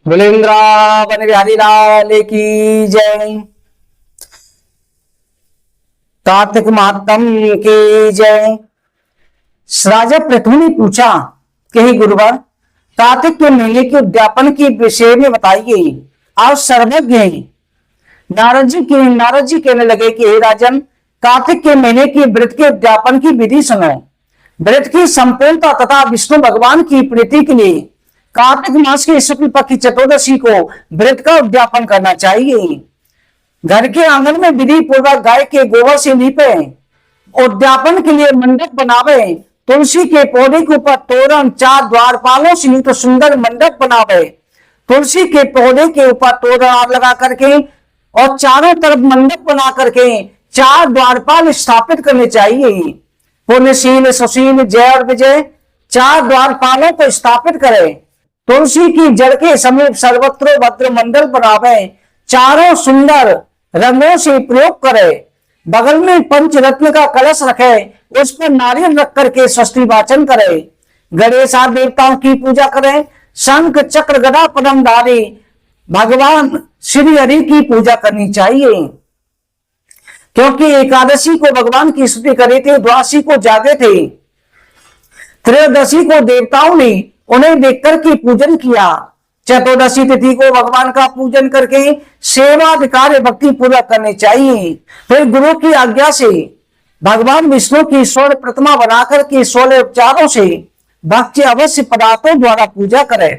बुलेन्द्रावन बिहारी लाल की जय। कार्तिक महात्म की जय। राजा पृथ्वी ने पूछा कि हे गुरुवर, कार्तिक के महीने के उद्यापन के विषय में बताइए, आप सर्वज्ञ हैं। नारद जी कहने लगे कि हे राजन, कार्तिक के महीने के व्रत के उद्यापन की विधि सुनो। व्रत की संपूर्णता तथा विष्णु भगवान की प्रीति के लिए कार्तिक मास के शुक्ल पक्ष की चतुर्दशी को व्रत का उद्यापन करना चाहिए। घर के आंगन में विधि पूर्वक गाय के गोबर से लीपे, उद्यापन के लिए मंडप बनावे, तुलसी के पौधे के ऊपर तोरण 4 द्वारपालों से युक्त सुंदर मंडप बनावे, तुलसी के पौधे के ऊपर तोरण लगा करके और चारों तरफ मंडप बना करके 4 द्वारपाल स्थापित करने चाहिए। पुण्यशील, सुशील, जय और विजय 4 द्वारपालों को स्थापित करे। तुलसी की जड़ के समीप सर्वत्र भद्र मंडल बनावे, चारों सुंदर रंगों से प्रयोग करे। बगल में पंचरत्न का कलश रखे, उस पर नारियल रख करके स्वस्ति वाचन करे। गणेश आदि देवताओं की पूजा करे। शंख चक्र गदा पद्मधारी भगवान श्री हरि की पूजा करनी चाहिए, क्योंकि एकादशी को भगवान की स्तुति करे थे, द्वादशी को जागे थे, त्रयोदशी को देवताओं ने उन्हें देखकर के पूजन किया। चतुर्दशी तिथि को भगवान का पूजन करके सेवाधिकार भक्ति पूर्वक करनी चाहिए। फिर गुरु की आज्ञा से भगवान विष्णु की 16 प्रतिमा बनाकर के 16 उपचारों से भक्ति अवश्य पदार्थों द्वारा पूजा करे।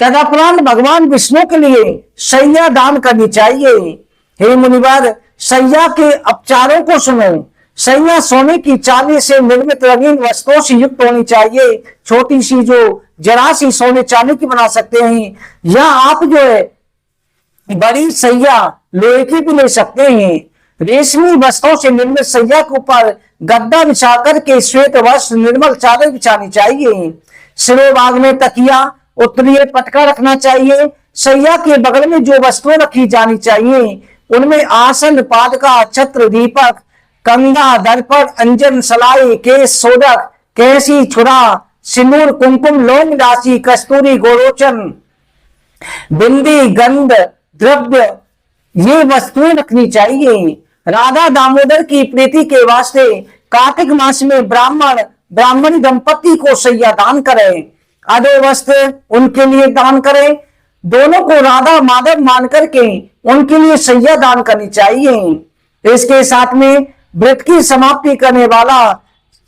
तदुपरांत भगवान विष्णु के लिए शैया दान करनी चाहिए। हे मुनिवर, शैया के उपचारों को सुनो। शैया सोने की चांदी से निर्मित रंगीन वस्त्रों से युक्त होनी चाहिए। छोटी सी जो जरा सी सोने चांदी की बना सकते हैं, या आप जो है बड़ी शैया लोहे की भी ले सकते हैं। रेशमी वस्त्रों से निर्मित शैया के ऊपर गद्दा बिछाकर के श्वेत वस्त्र निर्मल चादर बिछानी चाहिए। सिरोभाग में तकिया, उत्तरीय पटका रखना चाहिए। शैया के बगल में जो वस्तुएं रखी जानी चाहिए उनमें आसन, पादका, छत्र, दीपक, कंगा, दर्पण, अंजन, सलाई, केश, सोडक, कैसी, छुरा, सिंदूर, कुमकुम, लौंग, राशि, कस्तूरी, गोरोचन, बिंदी, गंध, द्रव्य, ये वस्तुएं रखनी चाहिए। राधा दामोदर की प्रीति के वास्ते कार्तिक मास में ब्राह्मणी दंपति को शैया दान करें, अदो वस्त्र उनके लिए दान करें। दोनों को राधा माधव मान करके उनके लिए शैया दान करनी चाहिए। इसके साथ में व्रत की समाप्ति करने वाला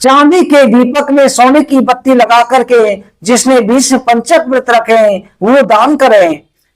चांदी के दीपक में सोने की बत्ती लगा करके जिसने 20 पंचक व्रत रखे वो दान करें।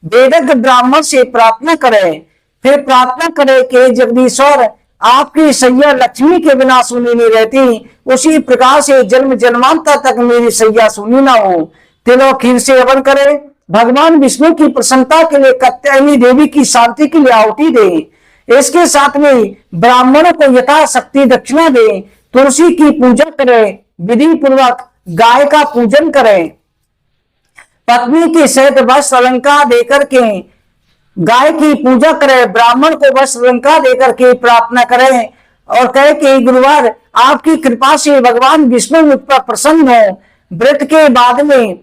वेदज्ञ ब्राह्मण से प्रार्थना करें, फिर प्रार्थना करें कि जगदीश्वर, आपकी शैया लक्ष्मी के बिना सुनी नहीं रहती, उसी प्रकार से जन्म जन्मांतर तक मेरी शैया सुनी ना हो। तिलों खीर से हवन करे। भगवान विष्णु की प्रसन्नता के लिए कात्यायनी देवी की शांति के लिए आहुति दे। इसके साथ में ब्राह्मणों को यथाशक्ति दक्षिणा दे। तुलसी की पूजा करे, विधि पूर्वक गाय का पूजन करें। पत्नी के सहित वस्त्र अलंकार देकर के गाय की पूजा करे। ब्राह्मण को वस्त्र अलंकार देकर के प्रार्थना करें और कहे कि गुरुवार, आपकी कृपा से भगवान विष्णु मुझ पर प्रसन्न हो। व्रत के बाद में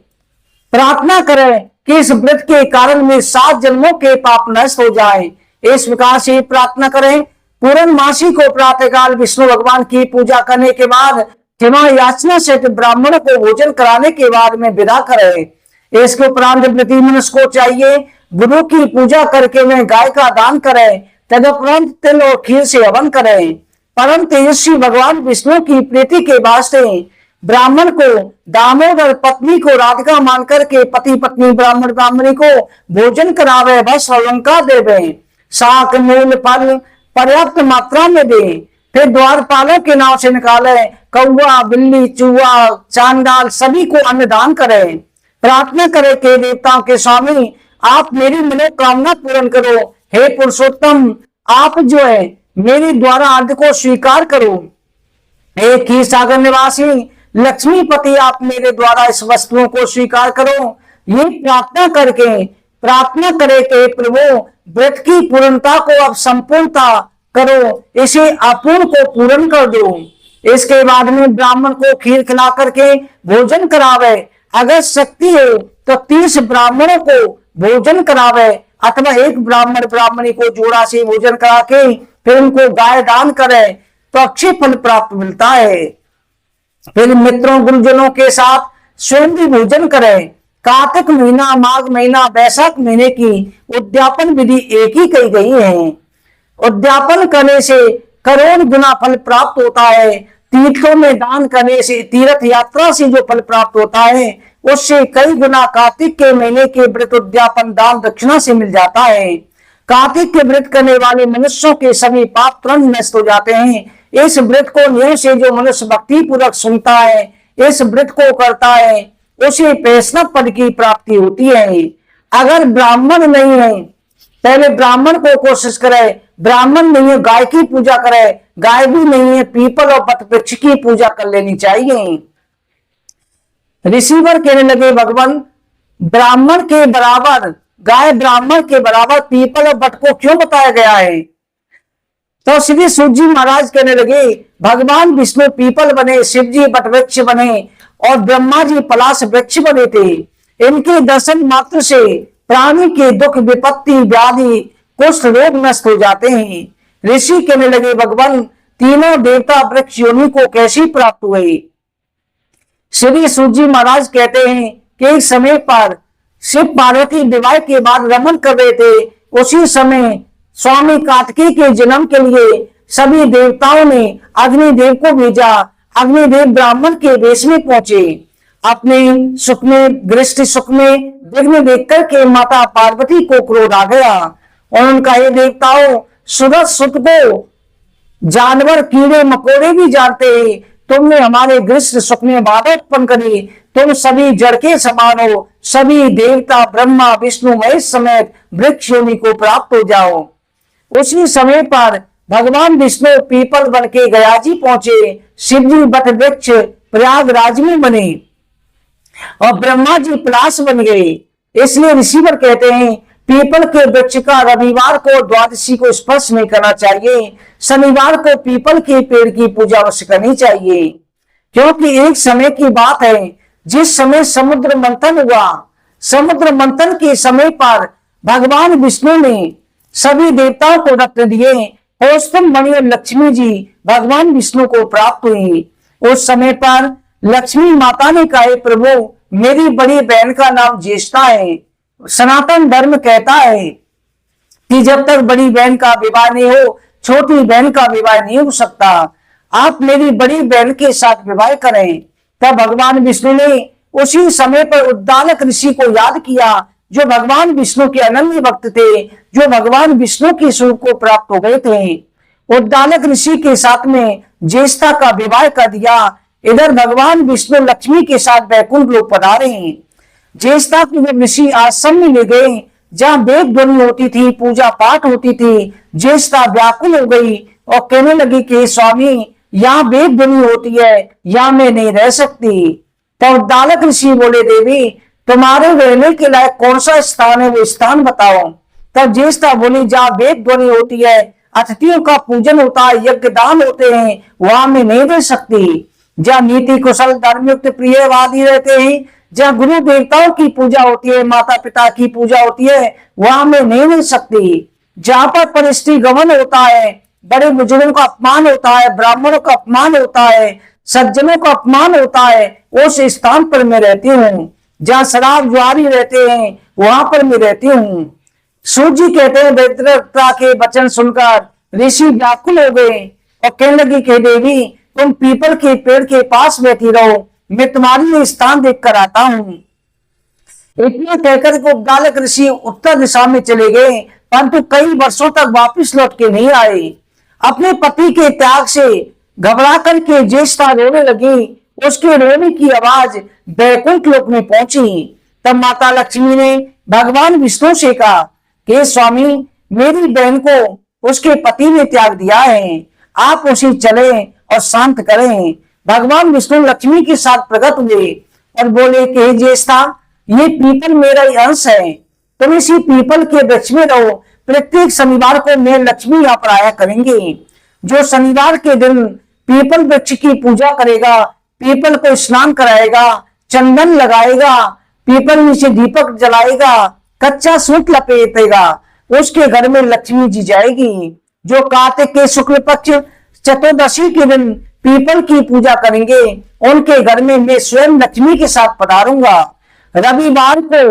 प्रार्थना करें कि इस व्रत के कारण में 7 जन्मों के पाप नष्ट हो जाए। इस प्रकार से प्रार्थना करें। पूर्णमासी को प्रातःकाल विष्णु भगवान की पूजा करने के बाद क्षमा याचना से ब्राह्मणों को भोजन कराने के बाद में विदा करें। इसके उपरांत व्रती मनुष्य को चाहिए गुरु की पूजा करके में गाय का दान करें। तदुपरांत तिल और खीर से हवन करें। परम तेजस्वी भगवान विष्णु की प्रीति के वास्ते ब्राह्मण को दामोदर, पत्नी को राधिका मान करके पति पत्नी ब्राह्मण ब्राह्मणी को भोजन करावे, वस्त्र अलंकार देवे, शाक मूल फल पर्याप्त मात्रा में दे। फिर द्वारपालों के नाम से निकाले। कौवा, बिल्ली, चूहा, चांडाल सभी को अन्न दान करें। प्रार्थना करे कि देवताओं के स्वामी, आप मेरी मनोकामना पूर्ण करो। हे पुरुषोत्तम, आप जो है मेरी द्वारा अर्ध को स्वीकार करो। हे क्षीर सागर निवासी लक्ष्मीपति, आप मेरे द्वारा इस वस्तुओं को स्वीकार करो। ये प्रार्थना करे कि प्रभु, व्रत की पूर्णता को अब संपूर्णता करो, इसे अपूर्ण को पूर्ण कर दो। इसके बाद में ब्राह्मण को खीर खिला करके भोजन करावे। अगर शक्ति है तो 30 ब्राह्मणों को भोजन करावे, अथवा एक ब्राह्मण ब्राह्मणी को जोड़ा से भोजन करा के फिर उनको गाय दान करे तो अच्छे फल प्राप्त मिलता है। फिर मित्रों गुरुजनों के साथ स्वयं भी भोजन करे। कार्तिक महीना, माघ महीना, वैशाख महीने की उद्यापन विधि एक ही कही गई है। उद्यापन करने से करोड़ गुना फल प्राप्त होता है। तीर्थों में दान करने से, तीर्थ यात्रा से जो फल प्राप्त होता है उससे कई गुना कार्तिक के महीने के व्रत उद्यापन दान दक्षिणा से मिल जाता है। कार्तिक के व्रत करने वाले मनुष्यों के सभी पाप तुरंत नष्ट हो जाते हैं। इस व्रत को नियम से जो मनुष्य भक्ति पूर्वक सुनता है, इस व्रत को करता है, उसे वैष्णव पद की प्राप्ति होती है। अगर ब्राह्मण नहीं है, पहले ब्राह्मण को कोशिश करे। ब्राह्मण नहीं है, गाय की पूजा करे। गाय भी नहीं है, पीपल और वट वृक्ष की पूजा कर लेनी चाहिए। ऋषिवर कहने लगे, भगवान ब्राह्मण के बराबर, गाय ब्राह्मण के बराबर पीपल और वट को क्यों बताया गया है? तो श्री सूत जी महाराज कहने लगे, भगवान विष्णु पीपल बने, शिव जी वट वृक्ष बने और ब्रह्मा जी पलाश वृक्ष बने थे। इनके दर्शन मात्र से प्राणी के दुख, विपत्ति, व्याधि, कुष्ठ रोग नष्ट हो जाते हैं। ऋषि कहने लगे, भगवान तीनों देवता वृक्ष योनि को कैसे प्राप्त हुए? श्री सूत जी महाराज कहते हैं कि एक समय पर शिव पार्वती विवाह के बाद रमन कर रहे थे। उसी समय स्वामी कार्तिकेय के जन्म के लिए सभी देवताओं ने अग्निदेव को भेजा। अग्निदेव ब्राह्मण के वेश में पहुंचे। अपने सुख में, गृहस्थ सुख में विघ्न देख करके माता पार्वती को क्रोध आ गया और उनका, ये देवताओं, सूरज सुत को जानवर, कीड़े मकोड़े भी जानते हैं। तुमने हमारे गृहस्थ सुख में बाधा उत्पन्न करी। तुम सभी जड़ के समान हो। सभी देवता ब्रह्मा विष्णु महेश समेत वृक्ष योनि को प्राप्त हो जाओ। उसी समय पर भगवान विष्णु पीपल बन के गया जी पहुंचे। शिव जी वट वृक्ष प्रयागराज में बने और ब्रह्मा जी पलाश बन गए। इसलिए ऋषिवर कहते हैं, पीपल के वृक्ष का रविवार को द्वादशी को स्पर्श नहीं करना चाहिए। शनिवार को पीपल के पेड़ की पूजा अवश्य करनी चाहिए, क्योंकि एक समय की बात है जिस समय समुद्र मंथन हुआ। समुद्र मंथन के समय पर भगवान विष्णु ने सभी देवताओं को रत्न दिए। कौस्तुभ मणि और लक्ष्मी जी भगवान विष्णु को प्राप्त हुई। उस समय पर लक्ष्मी माता ने कहा, प्रभु मेरी बड़ी बहन का नाम ज्येष्ठा है। सनातन धर्म कहता है कि जब तक बड़ी बहन का विवाह नहीं हो, छोटी बहन का विवाह नहीं हो सकता। आप मेरी बड़ी बहन के साथ विवाह करें। तब भगवान विष्णु ने उसी समय पर उद्दालक ऋषि को याद किया, जो भगवान विष्णु के अनन्य भक्त थे, जो भगवान विष्णु के स्वरूप को प्राप्त हो गए थे। उद्दालक ऋषि के साथ में ज्येष्ठा का विवाह कर दिया। इधर भगवान विष्णु लक्ष्मी के साथ वैकुंठ लोक पधारे हैं। ज्येष्ठा को जब ऋषि आश्रम में ले गए, जहाँ वेद ध्वनि होती थी, पूजा पाठ होती थी, ज्येष्ठा व्याकुल हो गई और कहने लगी कि स्वामी, यहाँ वेद ध्वनि होती है, यहाँ मैं नहीं रह सकती। तो उद्दालक ऋषि बोले, देवी तुम्हारे रहने के लायक कौन सा स्थान है, वो स्थान बताओ। तब ज्येष्ठा बोली, जहाँ वेद ध्वनि होती है, अतिथियों का पूजन होता है, यज्ञ दान होते हैं, वहां मैं नहीं रह सकती। जहाँ नीति कुशल धर्मयुक्त प्रियवादी रहते हैं, जहाँ गुरु देवताओं की पूजा होती है, माता पिता की पूजा होती है, वहां मैं नहीं रह सकती। जहाँ पर परिस्थिति गमन होता है, बड़े बुजुर्गों का अपमान होता है, ब्राह्मणों का अपमान होता है, सज्जनों का अपमान होता है, उस स्थान पर मैं रहती हूँ। जहाँ शराब जुआरी रहते हैं, वहां पर मैं रहती हूँ। सूत जी कहते हैं, वैद्यता के वचन सुनकर ऋषि व्याकुल हो गए और कहने लगी कि देवी तुम पीपल के पेड़ के पास बैठी रहो, मैं तुम्हारे लिए स्थान देख कर आता हूँ। इतना कहकर के उद्दालक ऋषि उत्तर दिशा में चले गए, परंतु कई वर्षों तक वापस लौट के नहीं आए। अपने पति के त्याग से घबरा करके ज्येष्ठा रोने लगी। उसके रोने की आवाज वैकुंठ लोक में पहुंची। तब माता लक्ष्मी ने भगवान विष्णु से कहा कि स्वामी, मेरी बहन को उसके पति ने त्याग दिया है, आप उसे चले और शांत करें। भगवान विष्णु लक्ष्मी के साथ प्रकट हुए और बोले कि ज्येष्ठा, ये पीपल मेरा ही अंश है, तुम इसी पीपल के वृक्ष में रहो। प्रत्येक शनिवार को मैं लक्ष्मी यहाँ पर आया करेंगे। जो शनिवार के दिन पीपल वृक्ष की पूजा करेगा, पीपल को स्नान कराएगा, चंदन लगाएगा, पीपल नीचे दीपक जलाएगा, कच्चा सूत लपेटेगा, उसके घर में लक्ष्मी जी जाएगी। जो कार्तिक के शुक्ल पक्ष चतुर्दशी के दिन पीपल की पूजा करेंगे, उनके घर में मैं स्वयं लक्ष्मी के साथ पधारूंगा। रविवार को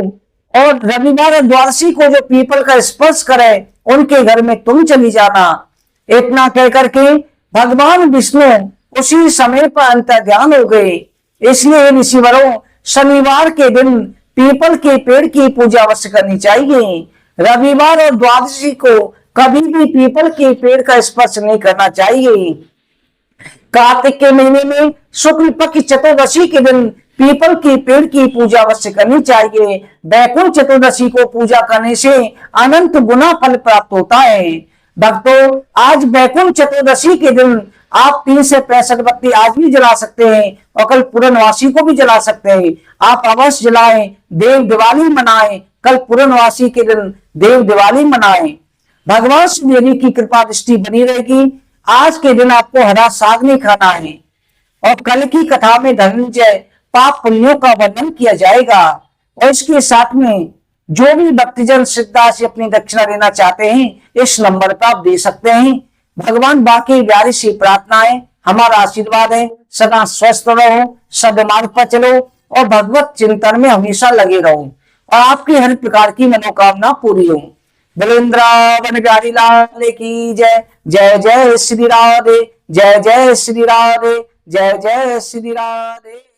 और द्वादशी को जो पीपल का स्पर्श करे, उनके घर में तुम चली जाना। इतना कहकर के भगवान विष्णु उसी समय पर अंतर्ध्यान हो गए। इसलिए ऋषिवरों, शनिवार के दिन पीपल के पेड़ की पूजा अवश्य करनी चाहिए। रविवार और द्वादशी को कभी भी पीपल के पेड़ का स्पर्श नहीं करना चाहिए। कार्तिक के महीने में शुक्ल पक्ष चतुर्दशी के दिन पीपल के पेड़ की पूजा अवश्य करनी चाहिए। वैकुंठ चतुर्दशी को पूजा करने से अनंत गुना फल प्राप्त होता है। भक्तों, आज वैकुंठ चतुर्दशी के दिन आप 3 से 65 बत्ती आज भी जला सकते हैं और कल पूर्णवासी को भी जला सकते हैं। आप अवश्य जलाएं, देव दिवाली मनाएं। कल पूर्णवासी के दिन देव दिवाली मनाएं। भगवान श्री देवी की कृपा दृष्टि बनी रहेगी। आज के दिन आपको हरा साग नहीं खाना है और कल की कथा में धनंजय पाप पुण्यों का वर्णन किया जाएगा। और इसके साथ में जो भी भक्तजन श्रद्धा से अपनी दक्षिणा देना चाहते हैं, इस नंबर पर आप दे सकते हैं। भगवान बाकी बिहारी से प्रार्थना है, हमारा आशीर्वाद है, सदा स्वस्थ रहो, सदमार्ग पर चलो और भगवत चिंतन में हमेशा लगे रहो और आपकी हर प्रकार की मनोकामना पूरी हो। वृंदावन बिहारी लाल की जय। जय जय श्री राधे, जय जय श्री राधे, जय जय श्री राधे।